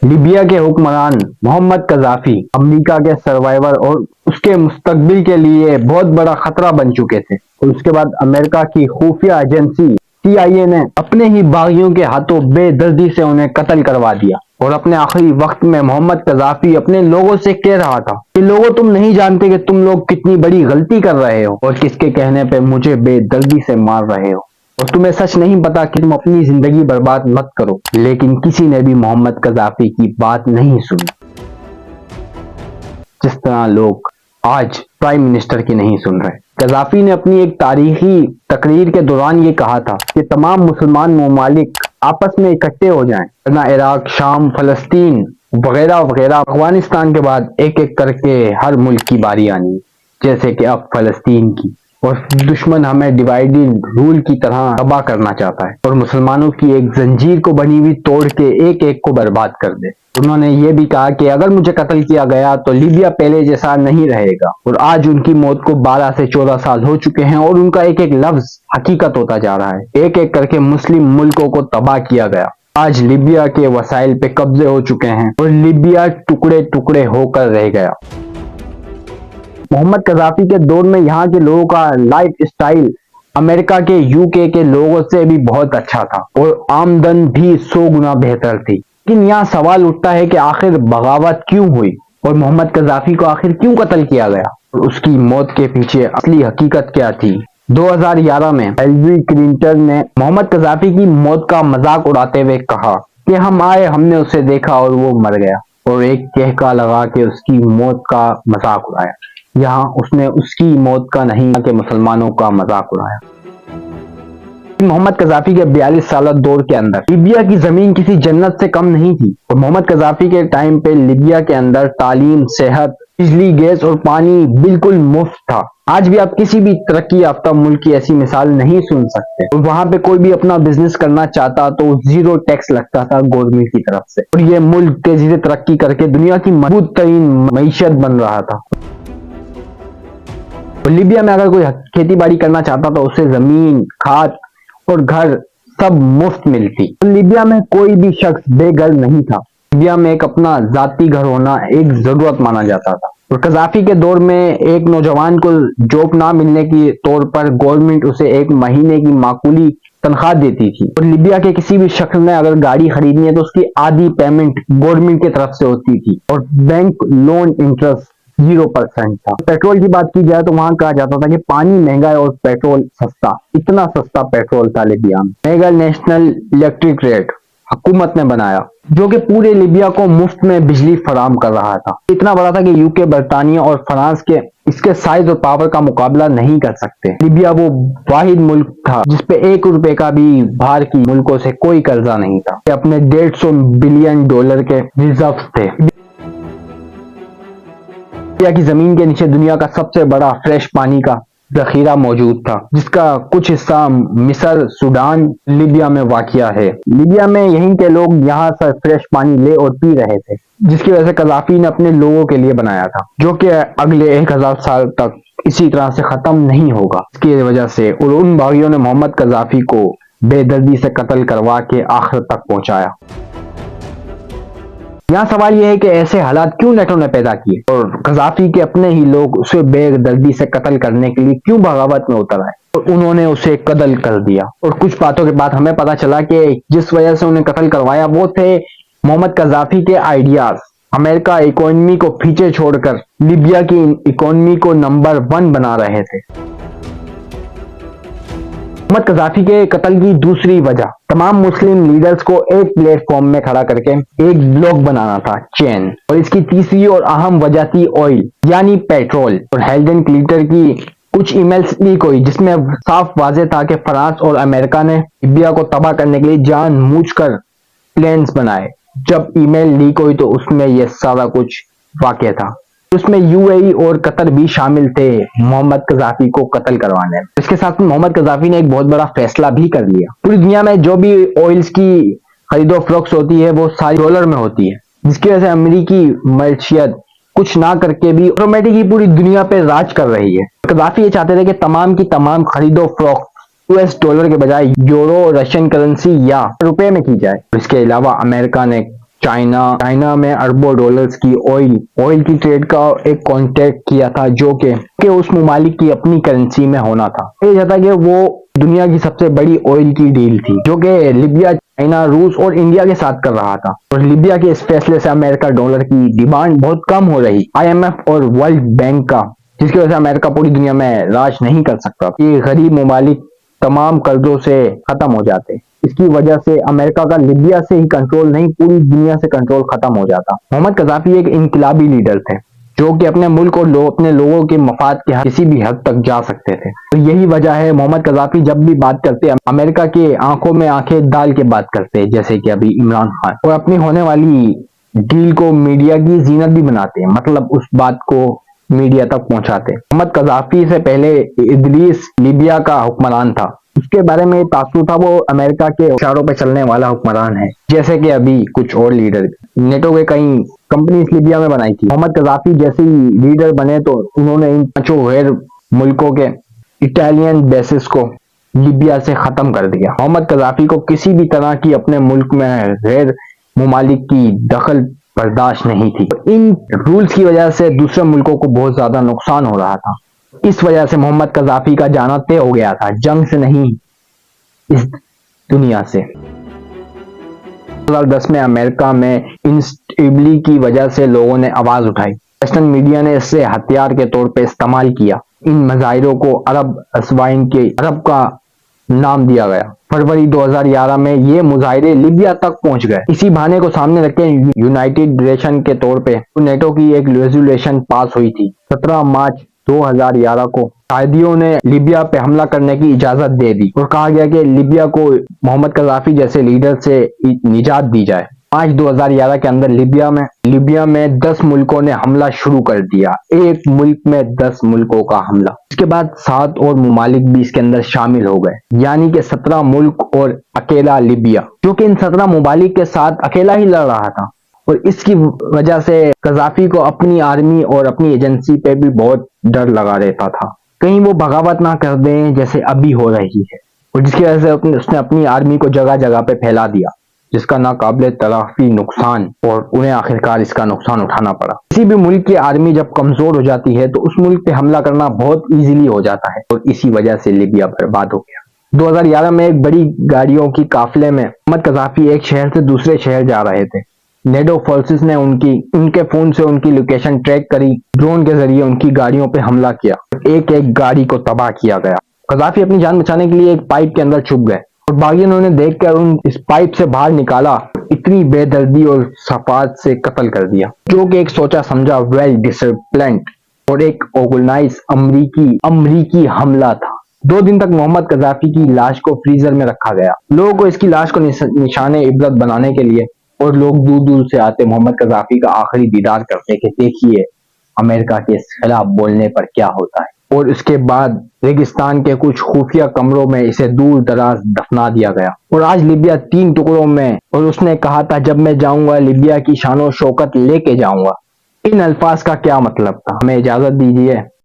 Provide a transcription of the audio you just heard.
Libya کے حکمران محمد Gaddafi امریکہ کے سروائیور اور اس کے مستقبل کے لیے بہت بڑا خطرہ بن چکے تھے، اور اس کے بعد امریکہ کی خفیہ ایجنسی CIA نے اپنے ہی باغیوں کے ہاتھوں بے دردی سے انہیں قتل کروا دیا۔ اور اپنے آخری وقت میں محمد قذافی اپنے لوگوں سے کہہ رہا تھا کہ لوگوں، تم نہیں جانتے کہ تم لوگ کتنی بڑی غلطی کر رہے ہو اور کس کے کہنے پہ مجھے بے دردی سے مار رہے ہو، اور تمہیں سچ نہیں پتا کہ تم اپنی زندگی برباد مت کرو۔ لیکن کسی نے بھی محمد قذافی کی بات نہیں سنی، جس طرح لوگ آج پرائم منسٹر کی نہیں سن رہے۔ قذافی نے اپنی ایک تاریخی تقریر کے دوران یہ کہا تھا کہ تمام مسلمان ممالک آپس میں اکٹھے ہو جائیں، ورنہ عراق، شام، فلسطین وغیرہ وغیرہ افغانستان کے بعد ایک ایک کر کے ہر ملک کی باری آنی، جیسے کہ اب فلسطین کی، اور دشمن ہمیں ڈیوائیڈ رول کی طرح تباہ کرنا چاہتا ہے اور مسلمانوں کی ایک زنجیر کو بنی ہوئی توڑ کے ایک ایک کو برباد کر دے۔ انہوں نے یہ بھی کہا کہ اگر مجھے قتل کیا گیا تو لیبیا پہلے جیسا نہیں رہے گا، اور آج ان کی موت کو 12 سے 14 سال ہو چکے ہیں اور ان کا ایک ایک لفظ حقیقت ہوتا جا رہا ہے۔ ایک ایک کر کے مسلم ملکوں کو تباہ کیا گیا، آج لیبیا کے وسائل پہ قبضے ہو چکے ہیں اور لیبیا ٹکڑے ٹکڑے ہو کر رہ گیا۔ محمد قذافی کے دور میں یہاں کے لوگوں کا لائف سٹائل امریکہ کے UK کے لوگوں سے بھی بہت اچھا تھا اور آمدن بھی 100 گنا بہتر تھی۔ لیکن یہاں سوال اٹھتا ہے کہ آخر بغاوت کیوں ہوئی اور محمد قذافی کو آخر کیوں قتل کیا گیا، اور اس کی موت کے پیچھے اصلی حقیقت کیا تھی۔ 2011 میں ہلری کلنٹن نے محمد قذافی کی موت کا مذاق اڑاتے ہوئے کہا کہ ہم آئے، ہم نے اسے دیکھا اور وہ مر گیا، اور ایک کہکا لگا کے اس کی موت کا مذاق اڑایا۔ یہاں اس نے اس کی موت کا نہیں کہ مسلمانوں کا مذاق اڑایا۔ محمد قذافی کے 42 سالہ دور کے اندر لیبیا کی زمین کسی جنت سے کم نہیں تھی، اور محمد قذافی کے ٹائم پہ لیبیا کے اندر تعلیم، صحت، بجلی، گیس اور پانی بالکل مفت تھا۔ آج بھی آپ کسی بھی ترقی یافتہ ملک کی ایسی مثال نہیں سن سکتے، اور وہاں پہ کوئی بھی اپنا بزنس کرنا چاہتا تو 0 ٹیکس لگتا تھا گورنمنٹ کی طرف سے، اور یہ ملک تیزی سے ترقی کر کے دنیا کی مضبوط ترین معیشت بن رہا تھا۔ اور لیبیا میں اگر کوئی کھیتی باڑی کرنا چاہتا تو اسے زمین، کھاد اور گھر سب مفت ملتی۔ لیبیا میں کوئی بھی شخص بے گھر نہیں تھا، لیبیا میں ایک اپنا ذاتی گھر ہونا ایک ضرورت مانا جاتا تھا۔ اور قذافی کے دور میں ایک نوجوان کو جاب نہ ملنے کے طور پر گورنمنٹ اسے 1 مہینے کی معقولی تنخواہ دیتی تھی، اور لیبیا کے کسی بھی شخص نے اگر گاڑی خریدنی ہے تو اس کی آدھی پیمنٹ گورنمنٹ کی طرف سے ہوتی تھی، اور بینک لون انٹرسٹ 0% تھا۔ پیٹرول کی بات کی جائے تو وہاں کہا جاتا تھا کہ پانی مہنگا ہے اور پیٹرول سستا، اتنا سستا پیٹرول تھا لیبیا میں۔ میگا نیشنل الیکٹرک ریٹ حکومت نے بنایا جو کہ پورے لیبیا کو مفت میں بجلی فراہم کر رہا تھا۔ اتنا بڑا تھا کہ UK، برطانیہ اور فرانس کے اس کے سائز اور پاور کا مقابلہ نہیں کر سکتے۔ لیبیا وہ واحد ملک تھا جس پہ 1 روپے کا بھی باہر کی ملکوں سے کوئی قرضہ نہیں تھا، کہ اپنے $150 بلین کے ریزروز تھے۔ لیبیا کی زمین کے نیچے دنیا کا سب سے بڑا فریش پانی کا ذخیرہ موجود تھا، جس کا کچھ حصہ مصر، سوڈان، لیبیا میں واقع ہے۔ لیبیا میں یہیں کے لوگ یہاں سے فریش پانی لے اور پی رہے تھے، جس کی وجہ سے قذافی نے اپنے لوگوں کے لیے بنایا تھا، جو کہ اگلے 1000 سال تک اسی طرح سے ختم نہیں ہوگا۔ اس کی وجہ سے اور ان باغیوں نے محمد قذافی کو بے دردی سے قتل کروا کے آخر تک پہنچایا۔ یہاں سوال یہ ہے کہ ایسے حالات کیوں نیٹو نے پیدا کیے، اور قذافی کے اپنے ہی لوگ اسے بے دردی سے قتل کرنے کے لیے کیوں بغاوت میں اتر آئے اور انہوں نے اسے قتل کر دیا۔ اور کچھ باتوں کے بعد ہمیں پتا چلا کہ جس وجہ سے انہیں قتل کروایا وہ تھے محمد قذافی کے آئیڈیاز۔ امریکہ اکانومی کو پیچھے چھوڑ کر لیبیا کی اکانومی کو نمبر 1 بنا رہے تھے۔ محمد قذافی کے قتل کی دوسری وجہ تمام مسلم لیڈرز کو ایک پلیٹ فارم میں کھڑا کر کے ایک بلاک بنانا تھا، چین۔ اور اس کی تیسری اور اہم وجہ تھی آئل یعنی پیٹرول۔ اور ہیلری کلنٹن کی کچھ ای میلز لیک ہوئی جس میں صاف واضح تھا کہ فرانس اور امریکہ نے لیبیا کو تباہ کرنے کے لیے جان بوجھ کر پلانز بنائے۔ جب ای میل لیک ہوئی تو اس میں یہ سارا کچھ واقع تھا۔ اس میں UAE اور قطر بھی شامل تھے محمد قذافی کو قتل کروانے میں۔ اس کے ساتھ محمد قذافی نے ایک بہت بڑا فیصلہ بھی کر لیا۔ پوری دنیا میں جو بھی آئلز کی خرید و فروخت ہوتی ہے وہ ساری ڈالر میں ہوتی ہے، جس کی وجہ سے امریکی معیشت کچھ نہ کر کے بھی آٹومیٹکلی پوری دنیا پہ راج کر رہی ہے۔ قذافی یہ چاہتے تھے کہ تمام کی تمام خرید و فروخت US ڈالر کے بجائے یورو، رشین کرنسی یا روپے میں کی جائے۔ اس کے علاوہ امریکہ نے چائنا میں اربوں ڈالرز کی آئل کی ٹریڈ کا ایک کانٹریکٹ کیا تھا جو کہ اس ممالک کی اپنی کرنسی میں ہونا تھا. یہ جاتا کہ وہ دنیا کی سب سے بڑی آئل کی ڈیل تھی جو کہ لیبیا، چائنا، روس اور انڈیا کے ساتھ کر رہا تھا. اور لیبیا کے اس فیصلے سے امریکہ ڈالر کی ڈیمانڈ بہت کم ہو رہی. IMF اور ورلڈ بینک کا، جس کی وجہ سے امریکہ پوری دنیا میں راج نہیں کر سکتا. یہ غریب ممالک تمام قرضوں سے ختم ہو جاتے. اس کی وجہ سے امریکہ کا لیبیا سے ہی کنٹرول نہیں، پوری دنیا سے کنٹرول ختم ہو جاتا. محمد قذافی ایک انقلابی لیڈر تھے جو کہ اپنے ملک اور اپنے لوگوں کے مفاد کے کسی بھی حد تک جا سکتے تھے. تو یہی وجہ ہے محمد قذافی جب بھی بات کرتے امریکہ کے آنکھوں میں آنکھیں ڈال کے بات کرتے، جیسے کہ ابھی عمران خان، اور اپنی ہونے والی ڈیل کو میڈیا کی زینت بھی بناتے ہیں، مطلب اس بات کو میڈیا تک پہنچاتے. محمد قذافی سے پہلے ادریس لیبیا کا حکمران تھا. اس کے بارے میں تاثر تھا، وہ امریکہ کے اشاروں پہ چلنے والا حکمران ہے، جیسے کہ ابھی کچھ اور لیڈر نیٹو کے کئی کمپنیز لیبیا میں بنائی تھی. محمد قذافی جیسے ہی لیڈر بنے تو انہوں نے ان 5 غیر ملکوں کے اٹالین بیسز کو لیبیا سے ختم کر دیا. محمد قذافی کو کسی بھی طرح کی اپنے ملک میں غیر ممالک کی دخل برداشت نہیں تھی. ان رولز کی وجہ سے دوسرے ملکوں کو بہت زیادہ نقصان ہو رہا تھا. اس وجہ سے محمد قذافی کا جانا طے ہو گیا تھا، جنگ سے نہیں، اس دنیا سے. 2010 میں امریکہ میں انسٹیبلٹی کی وجہ سے لوگوں نے آواز اٹھائی. ویسٹرن میڈیا نے اس سے ہتھیار کے طور پہ استعمال کیا. ان مظاہروں کو عرب اسوائن کے عرب کا نام دیا گیا. فروری 2011 میں یہ مظاہرے لیبیا تک پہنچ گئے. اسی بہانے کو سامنے رکھے یونائٹڈ نیشن کے طور پہ نیٹو کی ایک ریزولوشن پاس ہوئی تھی. 17 مارچ 2011 کو قائدیوں نے لیبیا پہ حملہ کرنے کی اجازت دے دی اور کہا گیا کہ لیبیا کو محمد قذافی جیسے لیڈر سے نجات دی جائے. مارچ 2011 کے اندر لیبیا میں 10 ملکوں نے حملہ شروع کر دیا. ایک ملک میں 10 ملکوں کا حملہ. اس کے بعد 7 اور ممالک بھی اس کے اندر شامل ہو گئے، یعنی کہ 17 ملک اور اکیلا لیبیا، جو کہ ان 17 ممالک کے ساتھ اکیلا ہی لڑ رہا تھا. اور اس کی وجہ سے قذافی کو اپنی آرمی اور اپنی ایجنسی پہ بھی بہت ڈر لگا رہتا تھا، کہیں وہ بغاوت نہ کر دیں جیسے ابھی ہو رہی ہے. اور جس کی وجہ سے اس نے اپنی آرمی کو جگہ جگہ پہ پھیلا دیا، جس کا ناقابل تلافی نقصان، اور انہیں آخرکار اس کا نقصان اٹھانا پڑا. کسی بھی ملک کی آرمی جب کمزور ہو جاتی ہے تو اس ملک پہ حملہ کرنا بہت ایزیلی ہو جاتا ہے، اور اسی وجہ سے لیبیا برباد ہو گیا. 2011 میں ایک بڑی گاڑیوں کی قافلے میں محمد قذافی ایک شہر سے دوسرے شہر جا رہے تھے. نیٹو فورسز نے ان کے فون سے ان کی لوکیشن ٹریک کری، ڈرون کے ذریعے ان کی گاڑیوں پہ حملہ کیا، ایک گاڑی کو تباہ کیا گیا. قذافی اپنی جان بچانے کے لیے ایک پائپ کے اندر چھپ گئے اور باغیوں نے دیکھ کر اس پائپ سے باہر نکالا، اتنی بے دردی اور صفات سے قتل کر دیا، جو کہ ایک سوچا سمجھا ویل ڈسپلنڈ اور ایک آرگنائز امریکی حملہ تھا. 2 دن تک محمد قذافی کی لاش کو فریزر میں رکھا گیا، لوگوں کو اس کی لاش کو نشان عبرت بنانے کے لیے، اور لوگ دور دور سے آتے محمد قذافی کا آخری دیدار کرتے کہ دیکھیے امریکہ کے خلاف بولنے پر کیا ہوتا ہے. اور اس کے بعد ریگستان کے کچھ خفیہ کمروں میں اسے دور دراز دفنا دیا گیا. اور آج لیبیا 3 ٹکڑوں میں، اور اس نے کہا تھا جب میں جاؤں گا لیبیا کی شان و شوکت لے کے جاؤں گا. ان الفاظ کا کیا مطلب تھا؟ ہمیں اجازت دیجیے